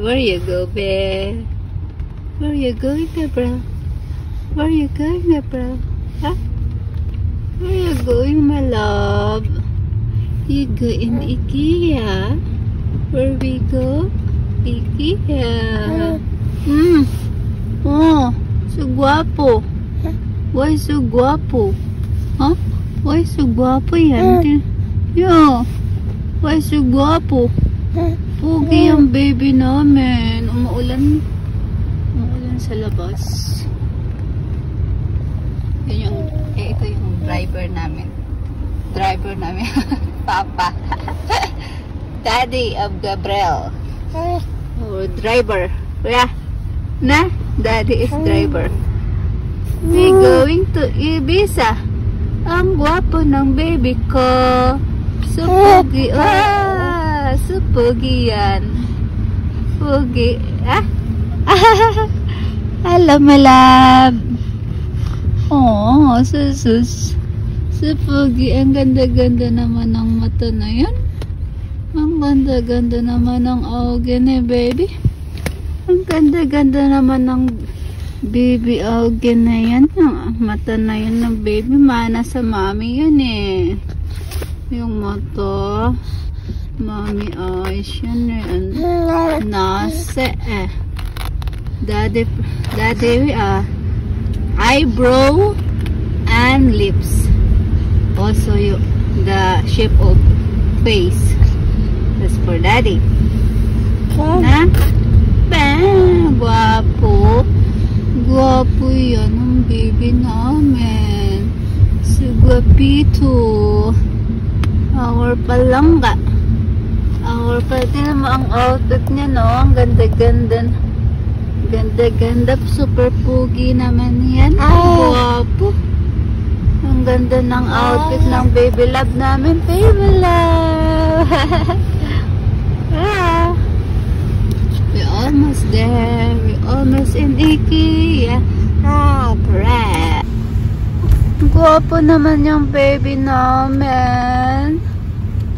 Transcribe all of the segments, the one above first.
Where you go, babe? Where you going, bro? Where you going, bro? Huh? Where you going, my love? You go in IKEA? Where we go? IKEA. Oh, so guapo. Why so guapo? Huh? Why so guapo yan? Yo, why so guapo? Pugi ang baby namin. Umuulan sa labas. Ito yung driver namin. Papa. Daddy of Gabriel. Or driver. Yeah. Na? Daddy is driver. We going to Ibiza. Ang gwapo ng baby ko. So pogi. So pogi yan. Pogi. Hello, my love. Oh, sus. So pogi. Ang ganda-ganda naman ng mata na yan. Ang ganda-ganda naman ng auge ni baby. Ang ganda-ganda naman ng baby auge na yan. Ang mata na yan ng baby. Mana sa mami yan eh. Yung mata. Mami eyes yan eh. Nase eh. Daddy eyebrow and lips. Also the shape of face. That's for daddy. Na? Bang! Guwapo. Guwapo yan ang baby namin. Si Guapito. Our palangga. Tingnan mo ang outfit niya, no? Ang ganda-ganda. Ganda-ganda. Super pogi naman yan. Guwapo. Ang ganda ng outfit ng baby love namin. Baby love. We're almost there. We're almost in IKEA. Right. Guwapo naman yung baby namin.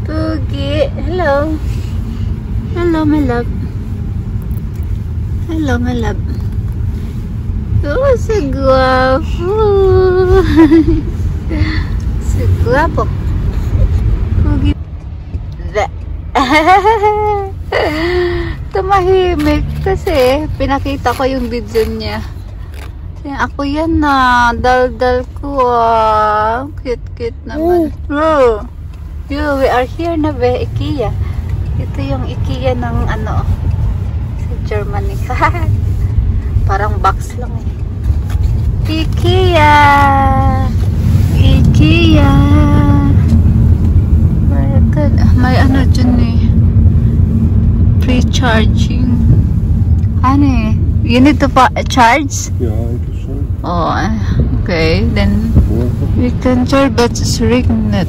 Pugi. Hello. Hello, my love. Hello, my love. Oh, so guwapo. So guwapo. Pugi. Tumahimik kasi pinakita ko yung video niya. Ako yan na. Dal-dal ko ah. Cute naman. Bro. We are here na be IKEA. Ito yung IKEA ng ano sa Germany. Parang box lang eh. IKEA. May ano dyan eh. Pre-charging. Ano eh? You need to charge? Ja, eigentlich schon. Oh, okay. Then we can charge, but it's regnet.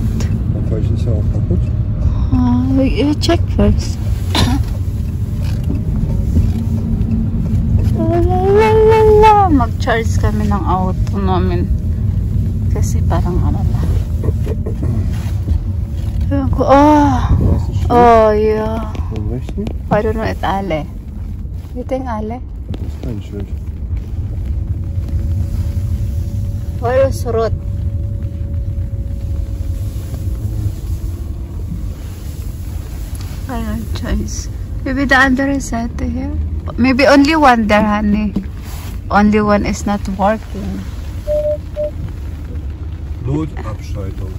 Vielleicht ist ja auch kaputt. You check first. Mag-charge kami ng auto namin. Kasi parang ano na. Oh, yeah. Am rechten? I don't know, it's Ale. You think Ale? Das ist kein Schild. Where is road? I don't choice. Maybe the other is right here. Maybe only one there, honey. Only one is not working. Notabschaltung.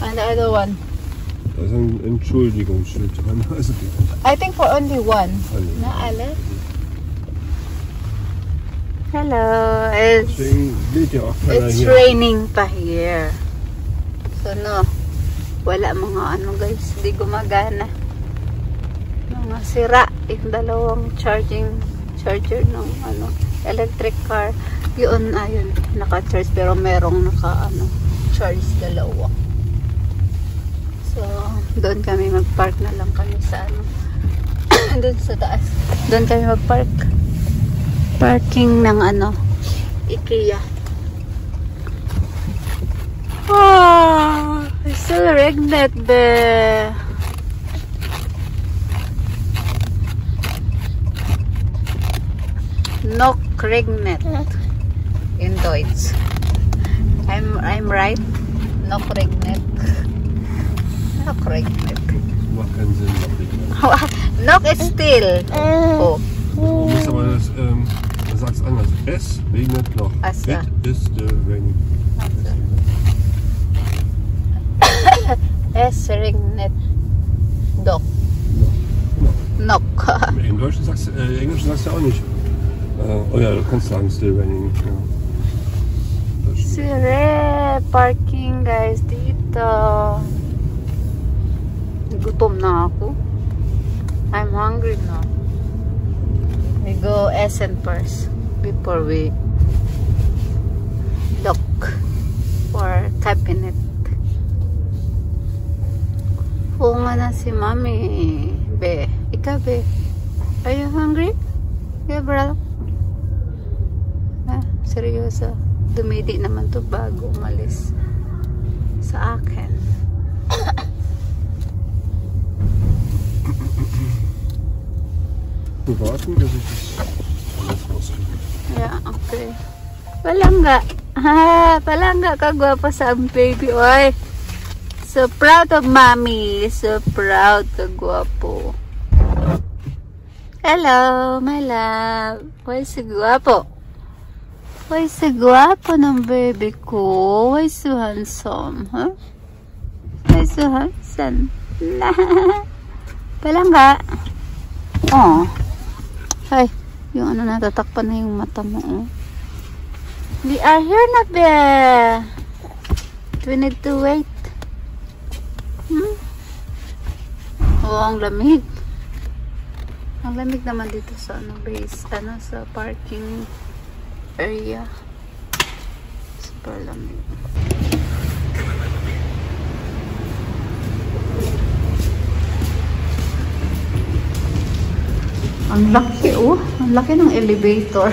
And the other one? Da ist ein Entschuldigungsschild dran. Also I think for only one. Alle. Na, Ale? Hello. It's raining pa here. So no. Wala mga ano guys. Hindi gumagana. Mga sira. Yung dalawang charger ng ano, electric car. Yun, ayun. Naka-charge pero merong charge dalawa. So, doon kami mag-park na lang kami sa ano. Doon sa taas. Doon kami mag-park. Parking ng ano, IKEA. Oh, it's still regnet be. regnet in Deutsch. I'm right? Noch regnet. Noch regnet. Macht keinen Sinn, noch nicht. Noch ist still. Oh. Du musst aber das, du sagst anders. Es regnet noch. Ach so. It is the rain. Es regnet. Doch. Noch. Im Deutschen sagst du, Englischen sagst du auch nicht. Oh ja, du kannst sagen still raining. Ja. Sire, parking guys dito. Gutom na ako. I'm hungry now. We go Essen first before we look for cabinet. Oo nga na si Mami. Be, ikaw be. Are you hungry? Yeah, bro. Ah, seryoso. Dumidi naman to bago umalis sa akin. Wir warten, bis ich das alles rauskriege. Yeah, okay. Palangga. Ha, palangga ka gwapo sa baby. Oy. So proud of mommy. So proud ka gwapo. Hello, my love. Why si gwapo? Why si gwapo ng baby ko? Why so handsome? Huh? Why so handsome? Palangga. Oh. Ay, yung ano natatakpan na yung mata mo. Oh. We are here na be. We need to wait. Oh, ang lamig. Ang lamig naman dito sa ano base, ano sa parking area. Super lamig. Ang laki oh. Ang laki ng elevator.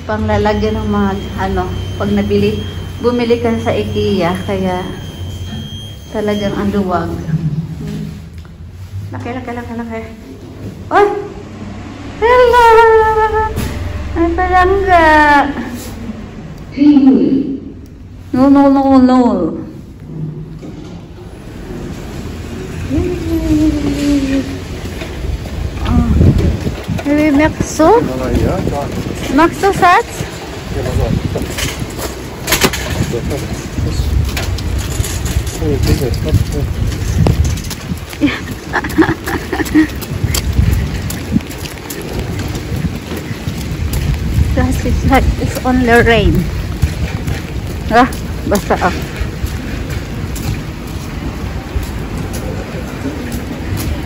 Panglalagyan ng mga ano, pag bumili ka sa IKEA, kaya talagang ang luwag. Laki. Oy! Hello! Ay, palangga! No. Magst du? Ja, klar. Magst du Satz? Ja, mach mal. Das ist like it's only rain. Ah, basta ako.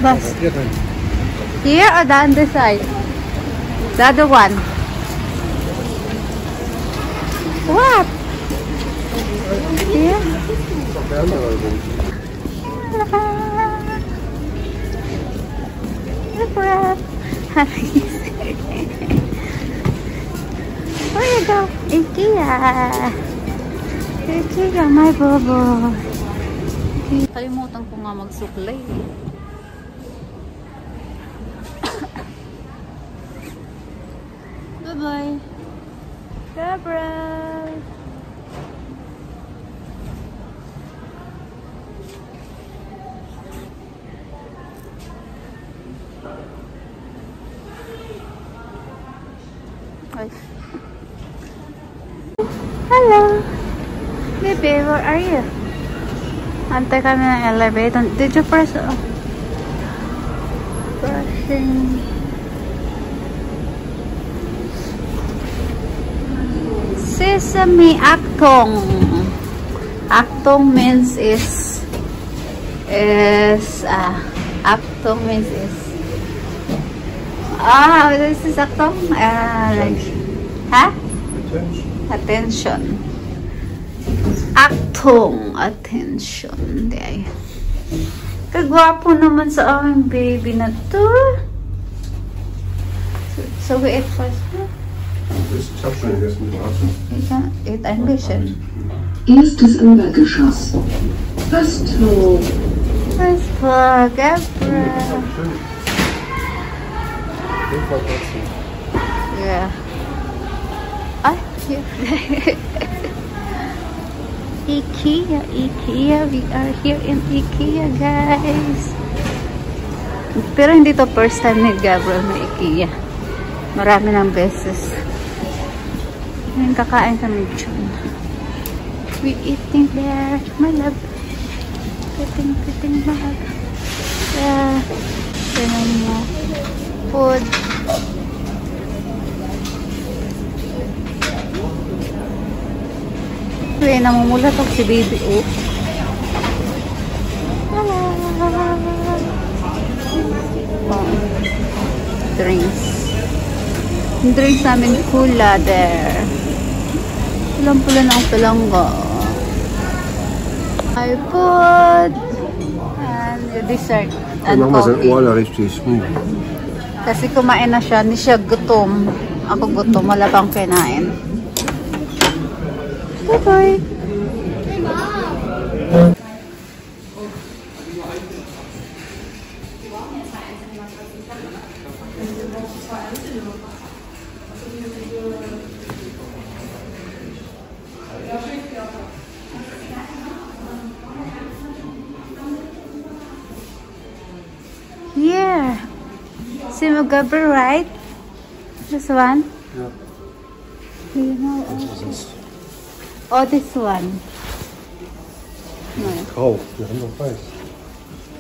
Bas. Here or the other side? The other one. What? Here? Where you go? IKEA. IKEA, my bobo. Kalimutan ko nga magsuklay. Bye-bye. Gabriel. Hello. Baby, where are you? Antay kami ng elevator. Did you press? Pressing. Sesame Achtung. Achtung means Achtung means this is Achtung? Like, huh? Attention. Achtung. Attention. Day. Kagwapo naman sa aming baby na to. So we eat first. Ich hab schon gegessen mit Rasen. Ich kann ein bisschen. Erstes Obergeschoss. Postflur. Postflur, Gabriel. Schön. Yeah. IKEA, IKEA. We are here in IKEA, guys. Pero hindi to first time ni Gabriel na IKEA. Marami ng beses. Ngayon kakain kami dyan. We eating there. My love. Eating, my love. Yeah. Tignan mo. Food. Uy, namumulat ako si baby. Oh. Oh. Drinks. Yung drinks namin Coola there. Pulang-pula na ang palangga. iPod. And yung dessert. And coffee. Kasi kumain na siya. Hindi siya gutom. Ako gutom. Wala pang kinain. Bye-bye. Here. See Mugabe, right? This one? Yeah. Do you know? Oh, this one. No. Grau, wir haben noch weiß.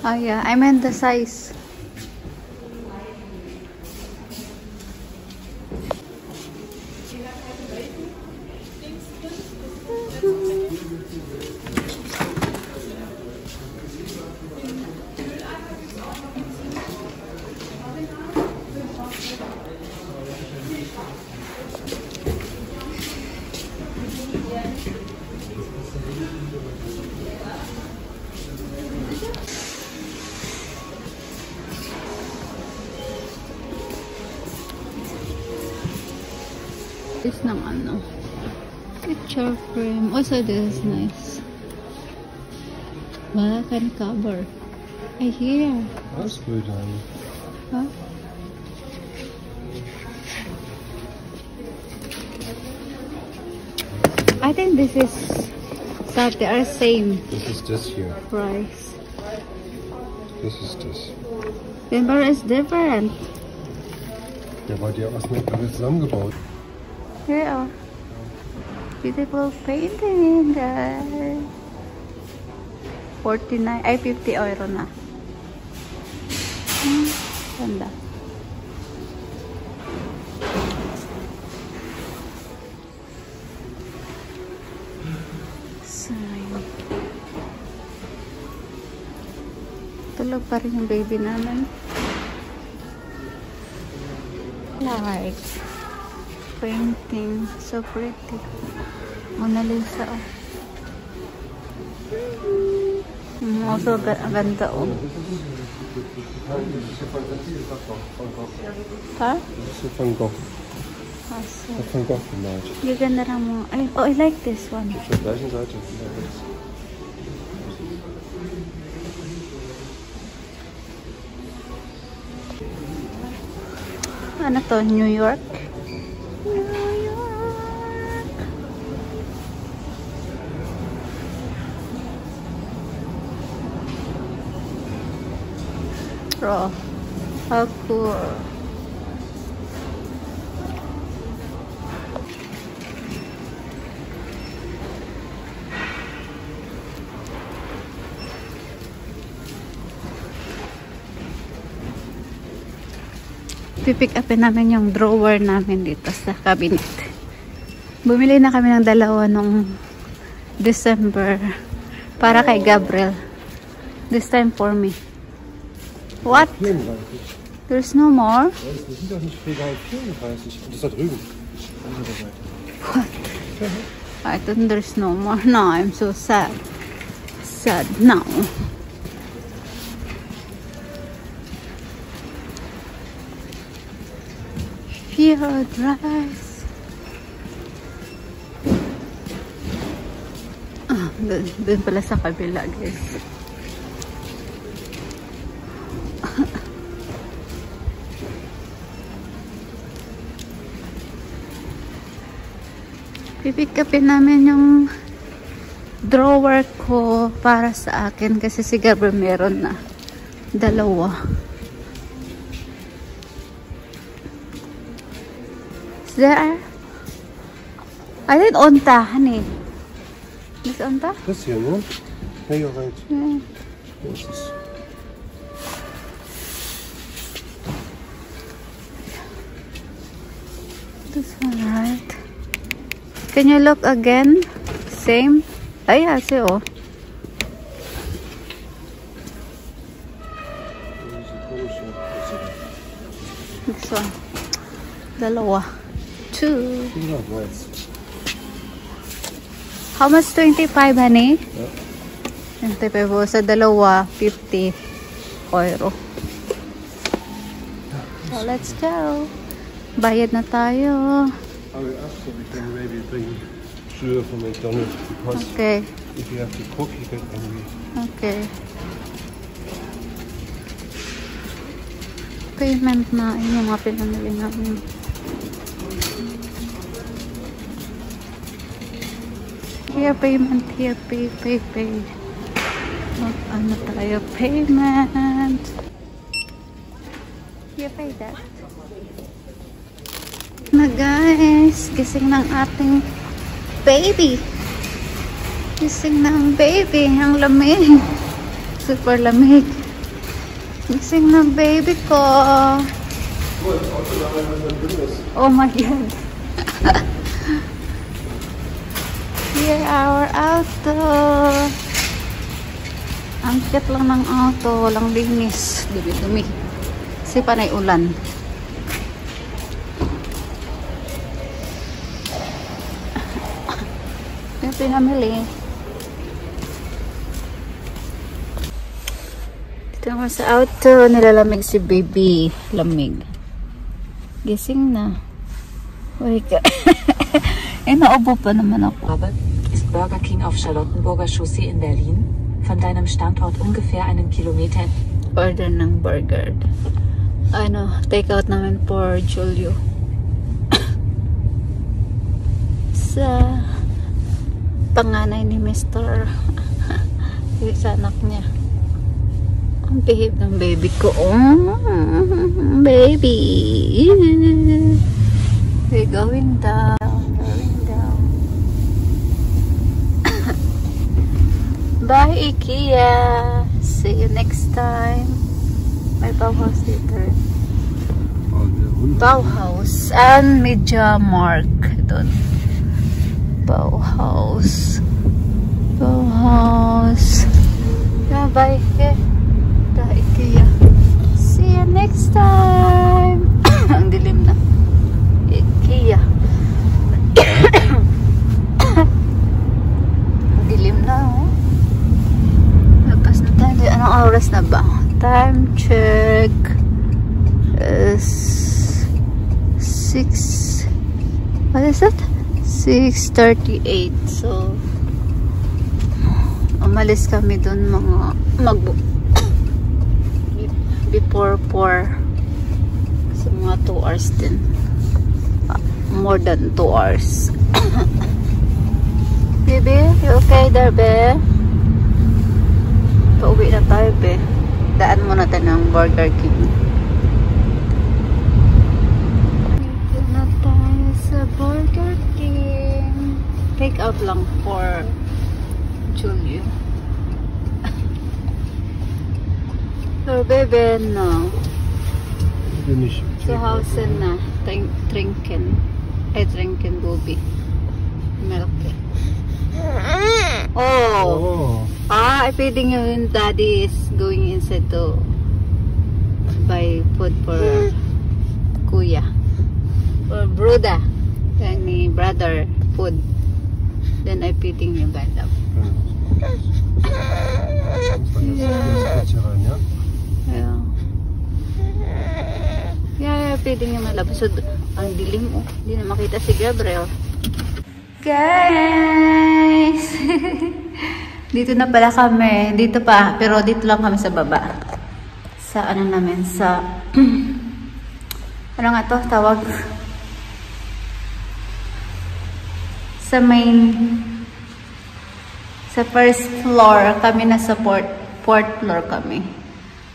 Oh yeah, I meant the size. This ng ano. Picture frame. Also, this is nice. Wala can cover. I hear. Ausbildung. Huh? I think this is that they are same Das ist das hier. price. Das ist das. Then but it's different. Der war dir aus alles zusammengebaut. Yeah. Beautiful painting, guys. 49, ay 50 euro na. Ganda. Sign. Tulog pa rin yung baby namin. Like painting, so pretty. Mona Lisa, oh. Also, ganda, oh. Ha? Das ist Van Gogh. Also, Van Gogh gemalt. yung ganda na mo. Ay, oh, I like this one. Auf der gleichen Seite. Ano to? New York? Oh, how cool. Pipick upin namin yung drawer namin dito sa cabinet. Bumili na kami ng dalawa nung December para kay Gabriel. This time for me. What? 34. There's no more? Wir sind doch nicht Regal 34. Das ist da drüben. Andere Seite. What? I thought there's no more. No, I'm so sad. Sad now. Field rice. Ah, dun pala sa kabila, guys. Pipick upin namin yung drawer ko para sa akin kasi si Gabriel meron na dalawa. Is there? I didn't on ta, honey. Is on ta? Das hier, ne? Ja, you're right. Yeah. Das ist... This one, right? Can you look again? Same? Ay, see, oh. This one. Dalawa. 2. Ja, nice. How much? 25, honey? Ja. 25 po. Sa dalawa, 50 euro. So, let's go. Bayad na tayo. I will ask so we can maybe bring Schuhe from McDonald's because Okay. if you have to cook, you get angry. Okay. Payment na. Yun yung mga pinamili namin. Here, payment. Here, pay. Ano tayo? Payment. Here, pay that. Na guys, gising ng ating baby. Gising ng baby. Ang lamig. Super lamig. Gising ng baby ko. Oh my God. Here our auto. Ang cute lang ng auto. Walang linis. Dumi-dumi. Kasi panay ulan. Yung pinamili. Dito naman sa auto. Nilalamig si baby. Lamig. Gising na. Uy ka. Naubo pa naman ako. Ist Burger King auf Charlottenburger Chaussee in Berlin. Von deinem Standort ungefähr einen Kilometer. Order ng burger. Take out namin for Julio. Sa panganay ni Mr. Sa anak niya. Ang behave ng baby ko. Baby. We're going down. Bye, IKEA. See you next time. May Bauhaus dito. Bauhaus and Media Mark doon. Bauhaus. Yeah, bye. Da IKEA. See you next time. Ang dilim na. IKEA. Dilim na, oh. Lapas na tayo. Anong oras na ba? Time check. 6. What is it? 6:38. So, umalis kami dun mga before 4. So, mga 2 hours din. More than 2 hours. Baby, you okay there, be? Pauwi na tayo, be. Daan muna tayo ng Burger King. Dito na tayo sa Burger King. Take out lang for Julio. So, baby, no. Zu Hause na. Trinken. Trinken, Bobby. Milk. Oh. I feeding you when daddy is going inside to buy food for Kuya. For Bruda. And brother food. Then I feeding you guys up. Yeah, feeding you malab. So, ang dilim, oh. Hindi na makita si Gabriel. Guys! Dito na pala kami. Dito pa. Pero dito lang kami sa baba. Sa ano namin. Sa ano nga to? Tawag. sa first floor kami, nasa fourth floor kami.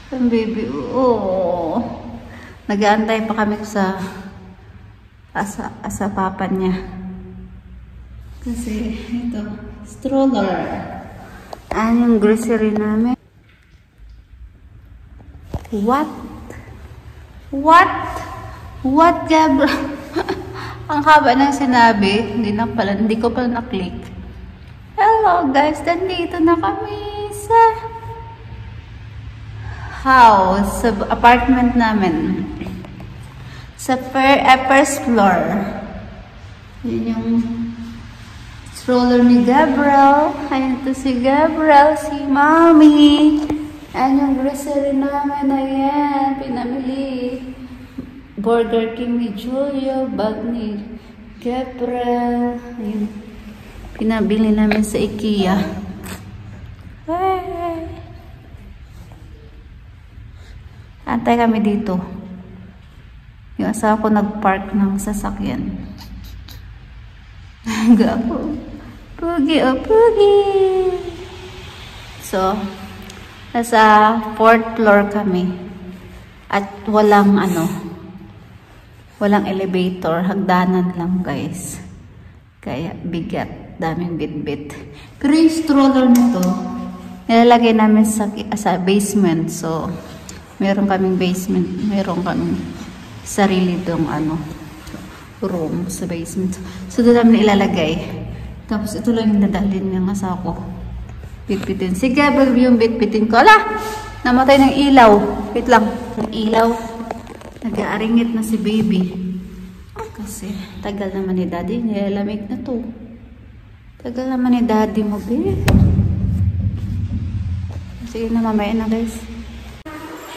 Ang baby, oh. Nag-aantay pa kami sa papa niya. Kasi ito, stroller. Yung grocery namin. What, Gabra? Ang haba ng sinabi, hindi ko pala na-click. Hello guys, nandito na kami sa house, sa apartment namin. Sa first floor. Yun yung stroller ni Gabriel. Ayan ito si Gabriel, si Mommy. Ayan yung grocery namin. Ayan, pinamili. Burger King ni Julio, bag ni Gabriel. Ayun. Pinabili namin sa IKEA. Hey. Antay kami dito. Yung asawa ko nag-park ng sasakyan. Gapo. Pugi, oh pugi. So, nasa 4th floor kami. At walang elevator, hagdanan lang guys. Kaya bigat, daming bitbit. Pero yung stroller nito, nilalagay namin sa basement. So, meron kaming basement, meron kaming sarili dong room sa basement. So, doon namin ilalagay. Tapos, ito lang yung dadalhin ng asawa ko. Bitbitin. Sige, yung bitbitin ko. Ala! Namatay ng ilaw. Wait lang. Ng ilaw. Nag-aaringit na si baby. Kasi tagal naman ni daddy. Nilalamig na to. Tagal naman ni daddy mo, baby. Sige na, mamaya na guys.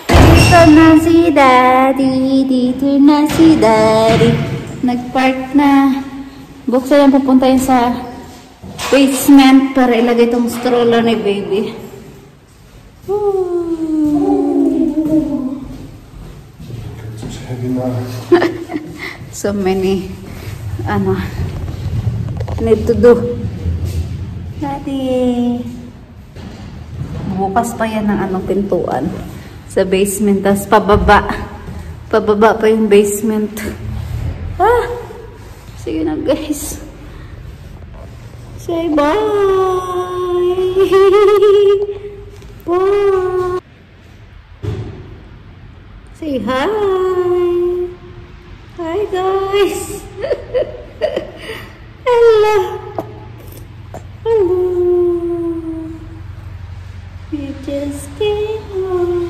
Dito na si daddy. Dito na si daddy. Nag-park na. Buksan lang pupunta yun sa basement para ilagay itong stroller ni baby. So many need to do. Daddy, bukas pa yan ng pintuan sa basement, tapos pababa pa yung basement. Sige na guys, say bye. Bye. Say hi. Hi guys. Hello. Hello. We just came home.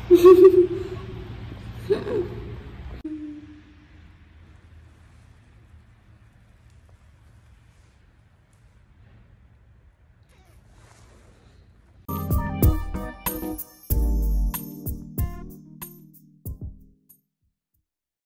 Hehehe